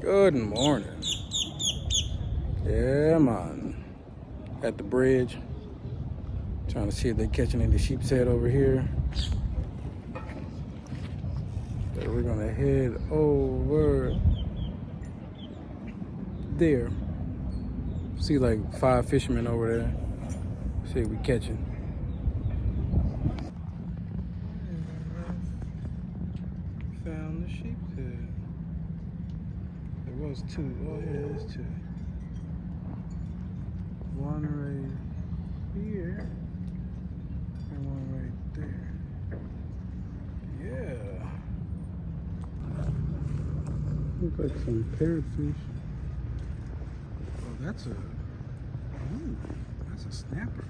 Good morning. Yeah, man. At the bridge. Trying to see if they're catching any sheep's head over here. So we're gonna head over there. See like 5 fishermen over there. See if we catching. Found the sheep's head. There was 2. Oh yeah, there's 2. One right here and one right there. Yeah. Looks like some parrotfish. Oh, that's a snapper.